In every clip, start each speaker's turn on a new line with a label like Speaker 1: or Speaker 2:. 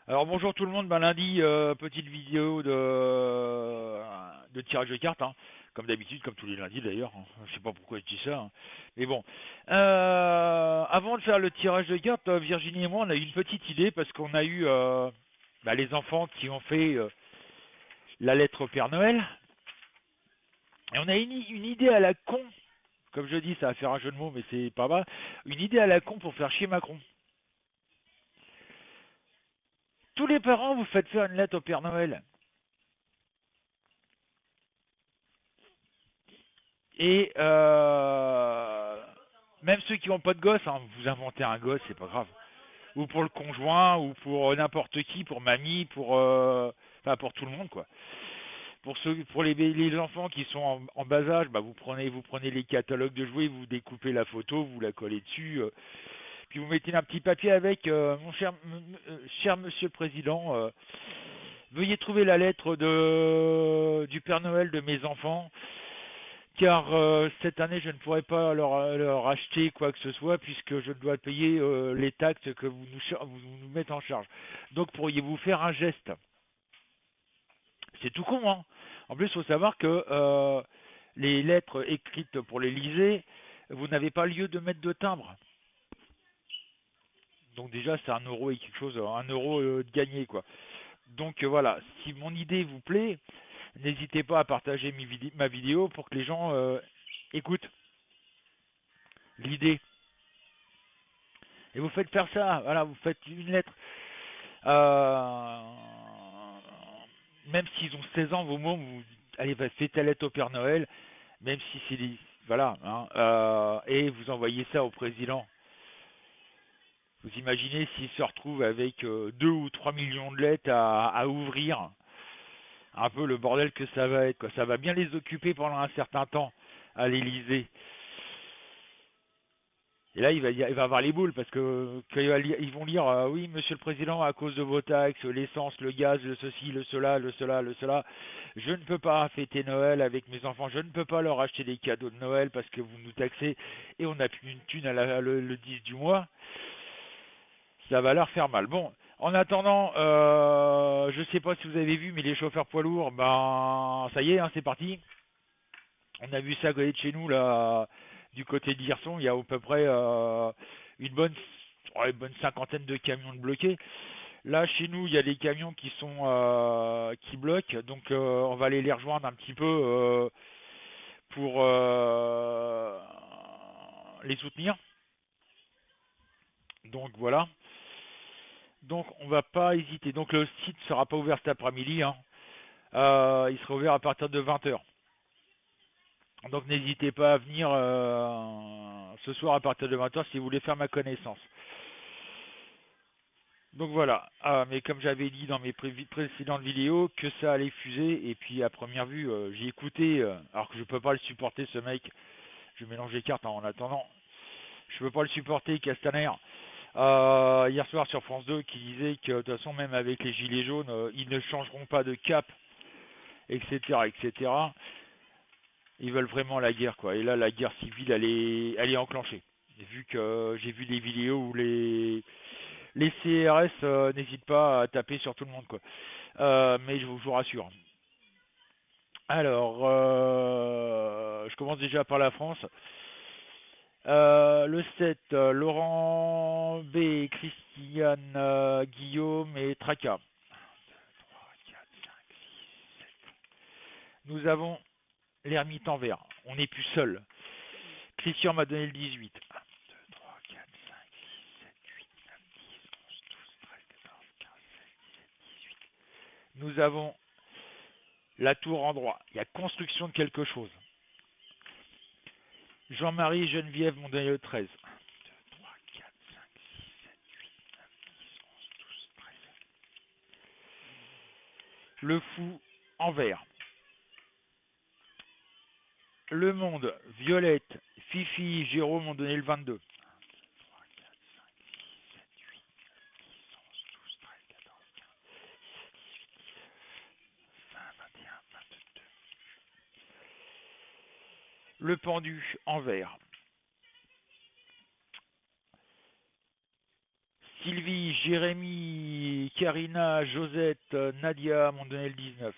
Speaker 1: Alors bonjour tout le monde, ben lundi, petite vidéo de tirage de cartes, hein, comme d'habitude, comme tous les lundis d'ailleurs, hein. Je sais pas pourquoi je dis ça, hein. Mais bon. Avant de faire le tirage de cartes, Virginie et moi, on a eu une petite idée parce qu'on a eu les enfants qui ont fait la lettre au Père Noël, et on a une idée à la con, comme je dis, ça va faire un jeu de mots, mais c'est pas mal, une idée à la con pour faire chier Macron. Tous les parents, vous faites faire une lettre au Père Noël. Et même ceux qui n'ont pas de gosse, hein, vous inventez un gosse, c'est pas grave. Ou pour le conjoint, ou pour n'importe qui, pour mamie, enfin pour tout le monde quoi. Pour les enfants qui sont en bas âge, bah vous prenez les catalogues de jouets, vous découpez la photo, vous la collez dessus, puis vous mettez un petit papier avec mon cher Monsieur le Président. Veuillez trouver la lettre du Père Noël de mes enfants, car cette année je ne pourrai pas leur acheter quoi que ce soit puisque je dois payer les taxes que vous nous mettez en charge. Donc pourriez-vous faire un geste? C'est tout con, hein. En plus, il faut savoir que les lettres écrites pour l'Élysée, vous n'avez pas lieu de mettre de timbre. Donc déjà, c'est 1 euro et quelque chose, 1 euro de gagné, quoi. Donc voilà, si mon idée vous plaît, n'hésitez pas à partager ma vidéo pour que les gens écoutent l'idée. Et vous faites faire ça, voilà, vous faites une lettre. Euh, Même s'ils ont 16 ans, vos mômes, vous allez faites ta lettre au Père Noël, même si c'est voilà, hein, et vous envoyez ça au président. Vous imaginez s'il se retrouve avec 2 ou 3 millions de lettres à ouvrir, un peu le bordel que ça va être, quoi. Ça va bien les occuper pendant un certain temps à l'Élysée. Et là, il va avoir les boules parce que quand ils vont lire oui, Monsieur le Président, à cause de vos taxes, l'essence, le gaz, le ceci, le cela, le cela, le cela, je ne peux pas fêter Noël avec mes enfants, je ne peux pas leur acheter des cadeaux de Noël parce que vous nous taxez et on n'a plus une thune le 10 du mois. Ça va leur faire mal. Bon, en attendant, je sais pas si vous avez vu, mais les chauffeurs poids lourds, ben ça y est, hein, c'est parti. On a vu ça à côté de chez nous, là, du côté de Hirson, il y a à peu près une bonne, une bonne cinquantaine de camions de bloqués. Là, chez nous, il y a des camions qui bloquent, donc on va aller les rejoindre un petit peu pour les soutenir. Donc voilà. Donc on va pas hésiter. Donc le site sera pas ouvert cet après-midi, hein. Il sera ouvert à partir de 20h. Donc n'hésitez pas à venir ce soir à partir de 20h si vous voulez faire ma connaissance. Donc voilà, mais comme j'avais dit dans mes précédentes vidéos, que ça allait fuser, et puis à première vue, j'ai écouté, alors que je peux pas le supporter ce mec, je mélange les cartes, hein, en attendant, je peux pas le supporter, Castaner, hier soir sur France 2, qui disait que de toute façon, même avec les gilets jaunes, ils ne changeront pas de cap, etc., etc. Ils veulent vraiment la guerre, quoi. Et là, la guerre civile, elle est enclenchée. Vu que j'ai vu des vidéos où les CRS n'hésitent pas à taper sur tout le monde, quoi. Mais je vous rassure. Alors, je commence déjà par la France. Le 7, Laurent B, Christiane, Guillaume et Traca. Nous avons l'ermite en vert. On n'est plus seul. Christian m'a donné le 18. 1, 2, 3, 4, 5, 6, 7, 8, 9, 10, 11, 12, 13, 14, 15, 16, 17, 18. Nous avons la tour en droit. Il y a construction de quelque chose. Jean-Marie et Geneviève m'ont donné le 13. 1, 2, 3, 4, 5, 6, 7, 8, 9, 10, 11, 12, 13. Le fou en vert. Le monde, Violette, Fifi, Jérôme m'ont donné le 22. 3, 4, 5, 6, 7, 8, 9, 10, 11, 12, 13, 14, 15, 20, 21, 22. Le pendu en vert. Sylvie, Jérémy, Et Karina, Josette, Nadia m'ont donné le 19. 3,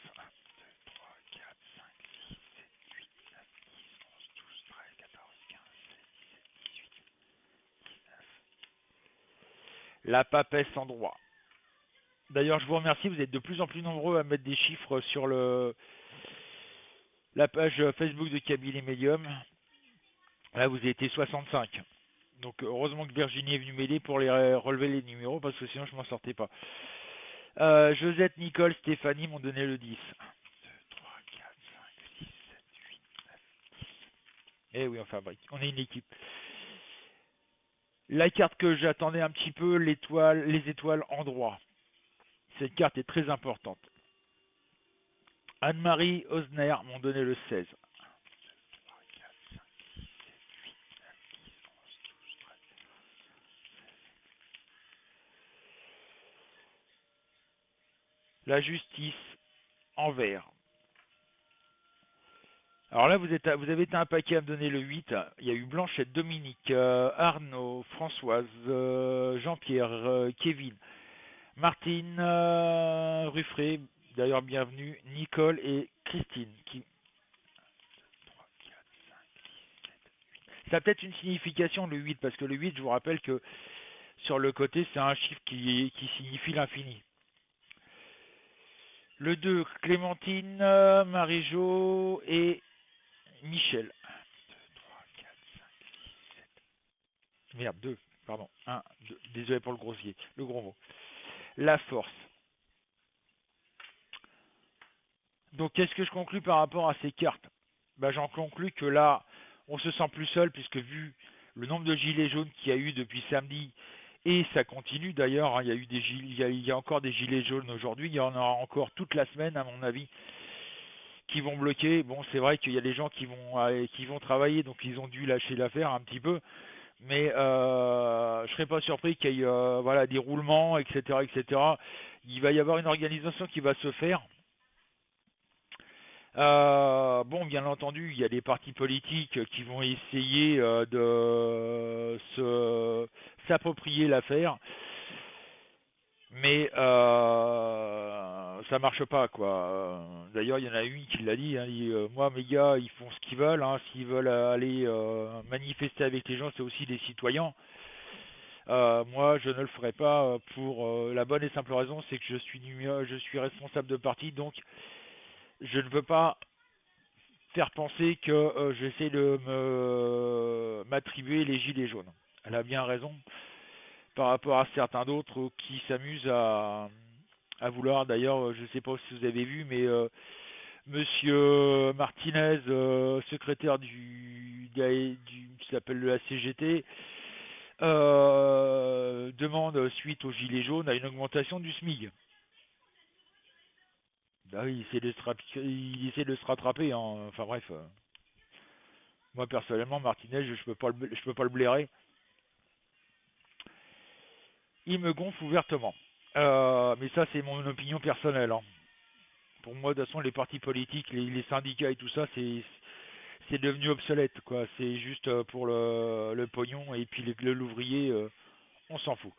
Speaker 1: 4, 5, 6, 7, 8, 9, 10, 11, 12, 13, 14, 15, 16, 17, 18, 19. La papesse en droit. D'ailleurs, je vous remercie, vous êtes de plus en plus nombreux à mettre des chiffres sur la page Facebook de Kabylie Medium. Là, vous étiez 65. Donc, heureusement que Virginie est venue m'aider pour les relever les numéros, parce que sinon, je m'en sortais pas. Josette, Nicole, Stéphanie m'ont donné le 10. 1, 2, 3, 4, 5, 6, 7, 8, 9, 10. Eh oui, on fabrique. On est une équipe. La carte que j'attendais un petit peu, les étoiles en droit. Cette carte est très importante. Anne-Marie Osner m'ont donné le 16. 1, 2, 3, 4, 5, 6, 7, 8, 9, 10, 11, 12, 13. La justice en vert. Alors là, vous avez été un paquet à me donner le 8. Il y a eu Blanchette, Dominique, Arnaud, Françoise, Jean-Pierre, Kevin, Martine, Ruffray, d'ailleurs bienvenue, Nicole et Christine. 3, 4, 5, 6, 7, 8. Ça a peut-être une signification le 8, parce que le 8, je vous rappelle que sur le côté, c'est un chiffre qui signifie l'infini. Le 2, Clémentine, Marie-Jo et Michel. 1, 2, 3, 4, 5, 6, 7. Merde, 2, pardon. 1, 2. Désolé pour le grossier, le gros mot. La force. Donc, qu'est-ce que je conclus par rapport à ces cartes? J'en conclus que là, on se sent plus seul, puisque vu le nombre de gilets jaunes qu'il y a eu depuis samedi, et ça continue d'ailleurs, hein, il y a eu des gilets, il y a encore des gilets jaunes aujourd'hui, il y en aura encore toute la semaine à mon avis, qui vont bloquer. Bon, c'est vrai qu'il y a des gens qui vont travailler, donc ils ont dû lâcher l'affaire un petit peu, mais je serais pas surpris qu'il y ait voilà, des roulements, etc., etc. Il va y avoir une organisation qui va se faire. Bon, bien entendu, il y a des partis politiques qui vont essayer de s'approprier l'affaire, mais ça marche pas, quoi. D'ailleurs, il y en a une qui l'a dit, hein, moi, mes gars, ils font ce qu'ils veulent, hein, s'ils veulent aller manifester avec les gens, c'est aussi des citoyens. Moi, je ne le ferai pas pour la bonne et simple raison, c'est que je suis responsable de parti, donc je ne veux pas faire penser que j'essaie de m'attribuer les gilets jaunes. Elle a bien raison par rapport à certains d'autres qui s'amusent à vouloir. D'ailleurs, je ne sais pas si vous avez vu, mais Monsieur Martinez, secrétaire qui s'appelle la CGT, demande suite aux gilets jaunes à une augmentation du SMIC. Bah oui, il essaie de se rattraper, hein. Enfin bref. Moi personnellement, Martinez, je peux pas le blairer. Il me gonfle ouvertement. Mais ça, c'est mon opinion personnelle, hein. Pour moi, de toute façon, les partis politiques, les syndicats et tout ça, c'est devenu obsolète, quoi. C'est juste pour le pognon et puis l'ouvrier, on s'en fout.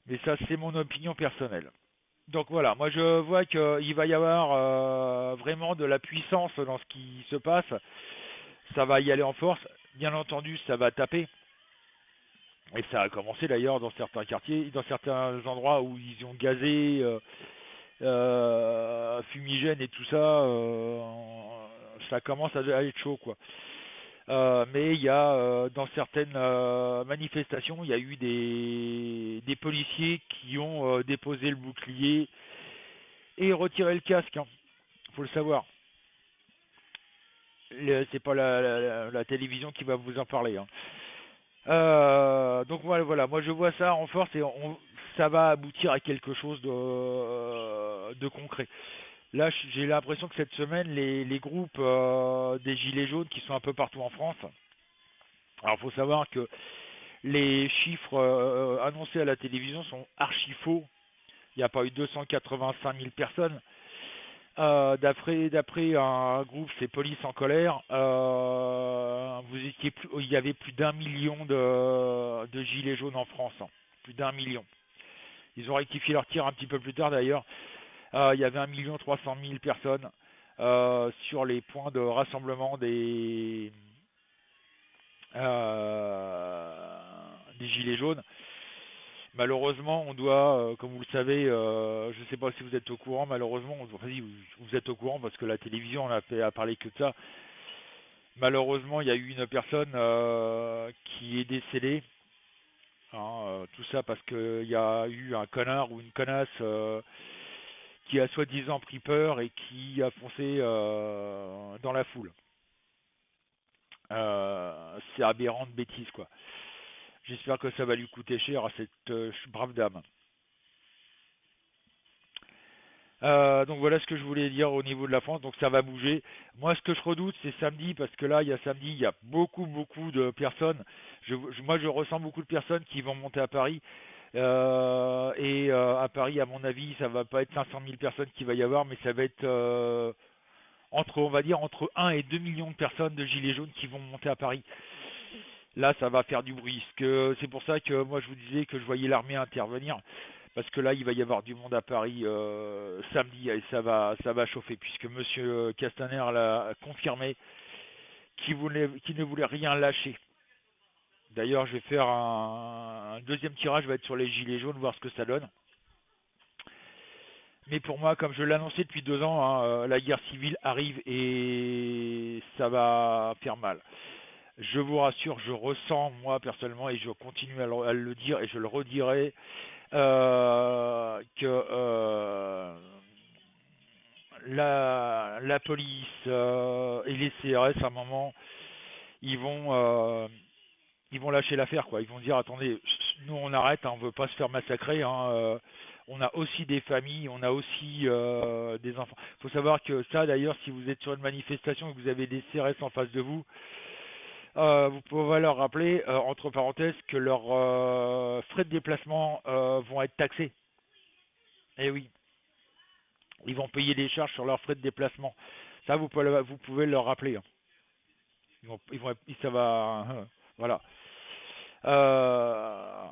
Speaker 1: Mais ça, c'est mon opinion personnelle. Donc voilà, moi je vois qu'il va y avoir vraiment de la puissance dans ce qui se passe. Ça va y aller en force. Bien entendu, ça va taper. Et ça a commencé d'ailleurs dans certains quartiers, dans certains endroits où ils ont gazé, fumigène et tout ça. Ça commence à être chaud, quoi. Mais il y a dans certaines manifestations, il y a eu des policiers qui ont déposé le bouclier et retiré le casque, hein. Faut le savoir. C'est pas la télévision qui va vous en parler, hein. Donc voilà, moi je vois ça en force et ça va aboutir à quelque chose de concret. Là, j'ai l'impression que cette semaine, les groupes des Gilets jaunes qui sont un peu partout en France, alors il faut savoir que les chiffres annoncés à la télévision sont archi faux. Il n'y a pas eu 285 000 personnes. D'après un groupe, c'est Police en colère, il y avait plus d'1 million de gilets jaunes en France, hein. Plus d'1 million. Ils ont rectifié leur tir un petit peu plus tard d'ailleurs. Il y avait 1 300 000 personnes sur les points de rassemblement des Gilets jaunes. Malheureusement, on doit, comme vous le savez, je ne sais pas si vous êtes au courant, malheureusement, enfin, si vous êtes au courant parce que la télévision a parlé que de ça. Malheureusement, il y a eu une personne qui est décédée. Hein, tout ça parce qu'il y a eu un connard ou une connasse qui a soi-disant pris peur et qui a foncé dans la foule. C'est aberrant de bêtises, quoi. J'espère que ça va lui coûter cher à cette brave dame. Donc voilà ce que je voulais dire au niveau de la France. Donc ça va bouger. Moi, ce que je redoute, c'est samedi, parce que là, il y a beaucoup de personnes. Moi, je ressens beaucoup de personnes qui vont monter à Paris. À Paris, à mon avis, ça va pas être 500 000 personnes qu'il va y avoir, mais ça va être on va dire, entre 1 et 2 millions de personnes de gilets jaunes qui vont monter à Paris. Là, ça va faire du bruit. C'est pour ça que moi, je vous disais que je voyais l'armée intervenir, parce que là, il va y avoir du monde à Paris samedi et ça va chauffer, puisque Monsieur Castaner l'a confirmé qu'il ne voulait rien lâcher. D'ailleurs, je vais faire un deuxième tirage, va être sur les gilets jaunes, voir ce que ça donne. Mais pour moi, comme je l'ai annoncé depuis 2 ans, hein, la guerre civile arrive et ça va faire mal. Je vous rassure, je ressens moi personnellement et je continue à le dire et je le redirai que la police et les CRS à un moment ils vont euh, ils vont lâcher l'affaire, quoi. Ils vont dire attendez, nous on arrête, hein, on veut pas se faire massacrer, hein, on a aussi des familles, on a aussi des enfants. Il faut savoir que ça d'ailleurs, si vous êtes sur une manifestation et que vous avez des CRS en face de vous, vous pouvez leur rappeler, entre parenthèses, que leurs frais de déplacement vont être taxés. Eh oui, ils vont payer des charges sur leurs frais de déplacement. Ça, vous pouvez leur rappeler, hein. Ça va, voilà. Euh,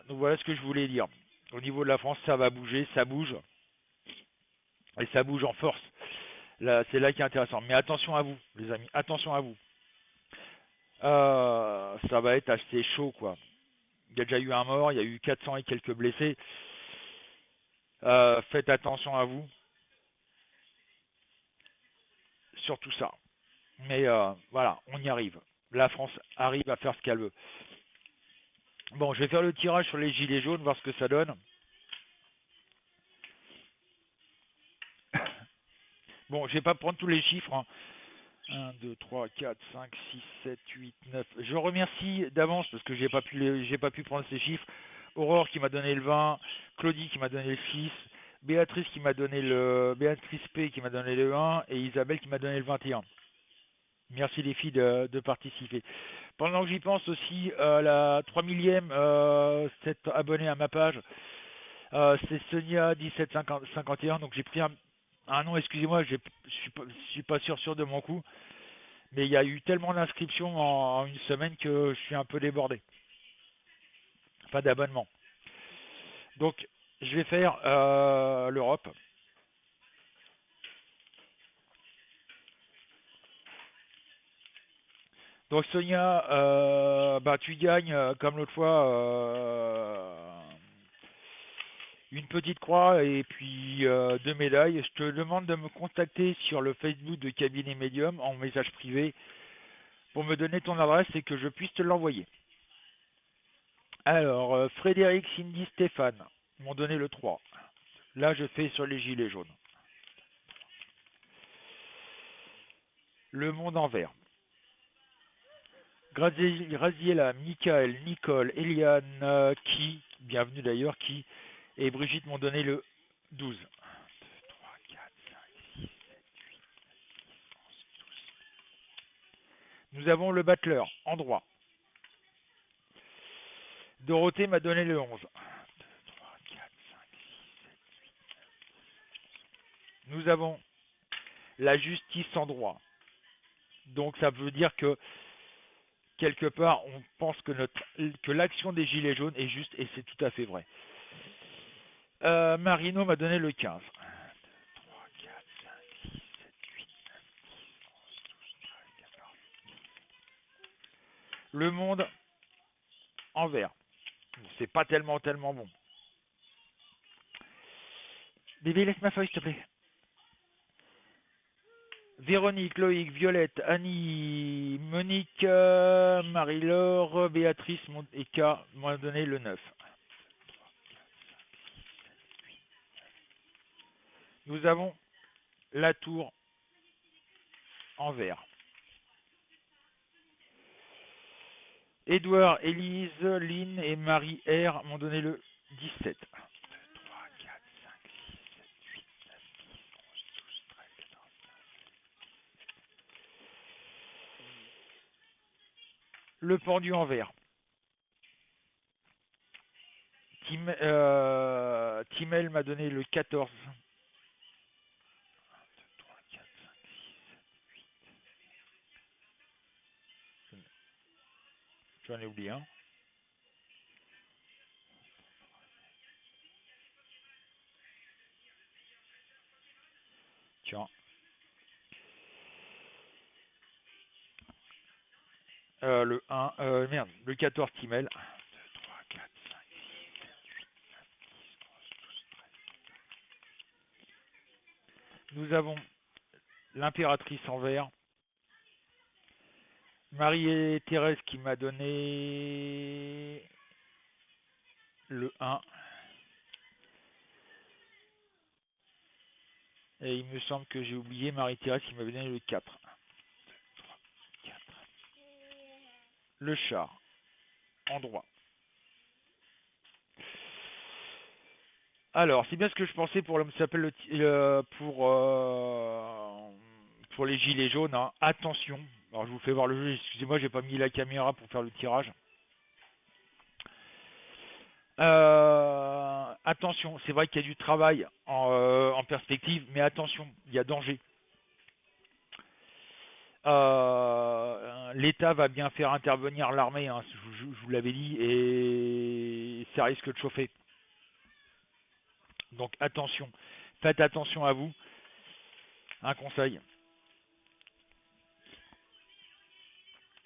Speaker 1: donc voilà ce que je voulais dire. Au niveau de la France, ça va bouger, ça bouge, et ça bouge en force. Là, c'est là qui est intéressant. Mais attention à vous, les amis, attention à vous. Ça va être assez chaud, quoi. Il y a déjà eu un mort, il y a eu 400 et quelques blessés. Faites attention à vous, sur tout ça. Mais voilà, on y arrive. La France arrive à faire ce qu'elle veut. Bon, je vais faire le tirage sur les gilets jaunes, voir ce que ça donne. Bon, je vais pas prendre tous les chiffres, hein. 1, 2, 3, 4, 5, 6, 7, 8, 9. Je remercie d'avance parce que j'ai pas pu prendre ces chiffres. Aurore qui m'a donné le 20, Claudie qui m'a donné le 6, Béatrice P qui m'a donné le 1 et Isabelle qui m'a donné le 21. Merci les filles de participer. Pendant que j'y pense aussi, la 3000e s'est abonnée à ma page. C'est Sonia 1751. Donc j'ai pris un nom, excusez-moi, je suis pas sûr de mon coup. Mais il y a eu tellement d'inscriptions en une semaine que je suis un peu débordé. Enfin d'abonnement. Donc je vais faire l'Europe. Donc Sonia, bah tu gagnes comme l'autre fois une petite croix et puis 2 médailles. Je te demande de me contacter sur le Facebook de Cabinet Medium en message privé pour me donner ton adresse et que je puisse te l'envoyer. Alors, Frédéric, Cindy, Stéphane m'ont donné le 3. Là, je fais sur les gilets jaunes. Le monde en vert. Graziella, Michael, Nicole, Eliane, bienvenue d'ailleurs, et Brigitte m'ont donné le 12. 2, 3, 4, 5, 6, 7, 8. Nous avons le battleur en droit. Dorothée m'a donné le 11. 2, 3, 4, 5, 6, 7. Nous avons la justice en droit. Donc ça veut dire que quelque part on pense que l'action des gilets jaunes est juste et c'est tout à fait vrai. Marino m'a donné le 15. 3, 4, 5, 6, 7, 8, 9, 10, 11, 12, 13, 14. Le monde en vert. Bon, c'est pas tellement bon. Bébé, laisse ma feuille, s'il te plaît. Véronique, Loïc, Violette, Annie, Monique, Marie-Laure, Béatrice et K m'ont donné le 9. Nous avons la tour en vert. Édouard, Élise, Lynn et Marie R m'ont donné le 17. 1, 2, 3, 4, 5, 6, 7, 8, 9, 10, 11, 12, 13, 14, 15. Le pendu en vert. Timel m'a donné le 14. 1, 2, 3, 4, 5, 6, 7. J'en ai oublié un. Tiens. Le 1, merde, le 14 Timel. 1, 2, 3, 4, 5, 6, 7, 8, 9, 10, 11, 12, 13. Nous avons l'impératrice en vert. Marie et Thérèse qui m'a donné le 1. Et il me semble que j'ai oublié Marie-Thérèse qui m'avait donné le 4. 1, 2, 3, 4. Le char en droit. Alors, c'est bien ce que je pensais pour l'homme s'appelle pour les gilets jaunes. Hein. Attention. Alors, je vous fais voir le jeu. Excusez-moi, j'ai pas mis la caméra pour faire le tirage. Attention, c'est vrai qu'il y a du travail en perspective, mais attention, il y a danger. L'État va bien faire intervenir l'armée, hein, je vous l'avais dit, et ça risque de chauffer. Donc attention, faites attention à vous. Un conseil.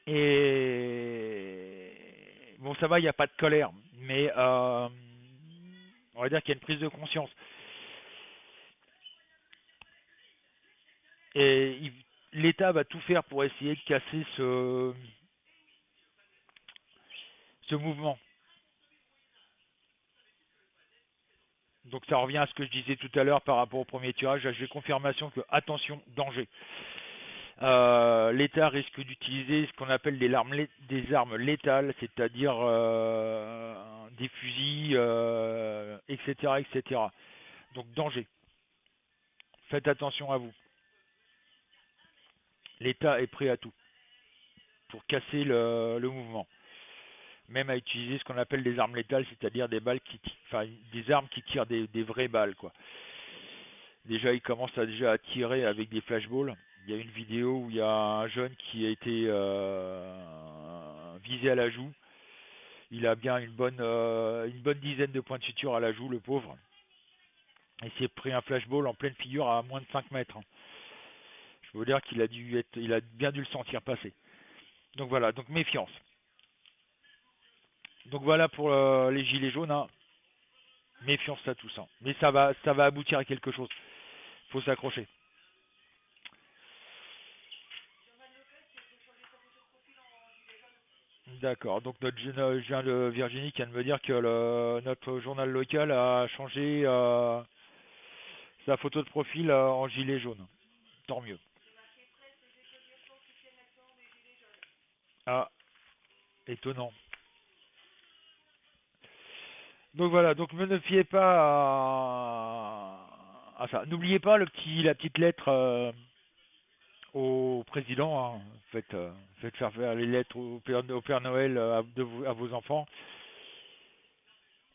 Speaker 1: Et bon, ça va, il n'y a pas de colère, mais on va dire qu'il y a une prise de conscience. Et l'État va tout faire pour essayer de casser ce mouvement. Donc ça revient à ce que je disais tout à l'heure par rapport au premier tirage. J'ai confirmation que, attention, danger. L'État risque d'utiliser ce qu'on appelle des armes létales, c'est-à-dire des fusils, etc., etc. Donc danger. Faites attention à vous. L'État est prêt à tout pour casser le mouvement. Même à utiliser ce qu'on appelle des armes létales, c'est-à-dire des balles des armes qui tirent des vraies balles, quoi. Déjà, il commence déjà à tirer avec des flashballs. Il y a une vidéo où il y a un jeune qui a été visé à la joue. Il a bien une bonne dizaine de points de suture à la joue, le pauvre. Il s'est pris un flashball en pleine figure à moins de 5 mètres. Je veux dire qu'il il a bien dû le sentir passer. Donc voilà, donc méfiance. Donc voilà pour les gilets jaunes, hein. Méfiance à tout ça. Mais ça va aboutir à quelque chose. Faut s'accrocher. D'accord. Donc je viens de Virginie qui vient de me dire que notre journal local a changé sa photo de profil en gilet jaune. Tant mieux. Ah, étonnant. Donc voilà, donc ne fiez pas à ça. N'oubliez pas la petite lettre au président. Hein. Faites faire les lettres au Père Noël à vos enfants.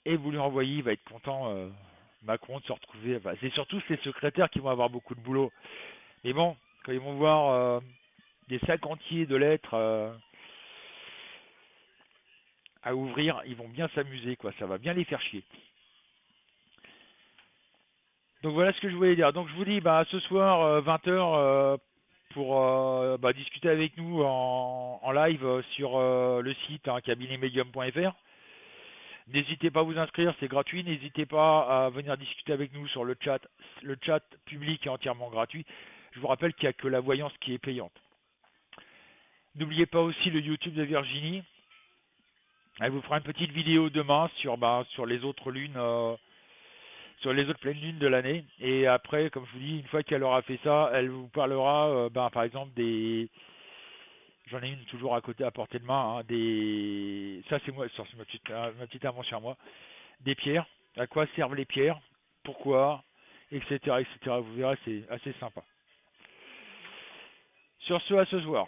Speaker 1: Et vous lui envoyez, il va être content, Macron, de se retrouver. Enfin, c'est surtout ses secrétaires qui vont avoir beaucoup de boulot. Mais bon, quand ils vont voir des sacs entiers de lettres à ouvrir, ils vont bien s'amuser, quoi. Ça va bien les faire chier. Donc voilà ce que je voulais dire. Donc je vous dis, bah, ce soir, 20h, pour bah, discuter avec nous en live sur le site hein, cabinetmedium.fr. N'hésitez pas à vous inscrire, c'est gratuit. N'hésitez pas à venir discuter avec nous sur le chat. Le chat public est entièrement gratuit. Je vous rappelle qu'il n'y a que la voyance qui est payante. N'oubliez pas aussi le YouTube de Virginie. Elle vous fera une petite vidéo demain sur, bah, sur les autres lunes, sur les autres pleines lunes de l'année. Et après, comme je vous dis, une fois qu'elle aura fait ça, elle vous parlera, bah, par exemple, des. J'en ai une toujours à côté, à portée de main. Hein, des. Ça, c'est moi, c'est ma petite invention à moi. Des pierres. À quoi servent les pierres? Pourquoi? Etc. etc. Vous verrez, c'est assez sympa. Sur ce, à ce soir.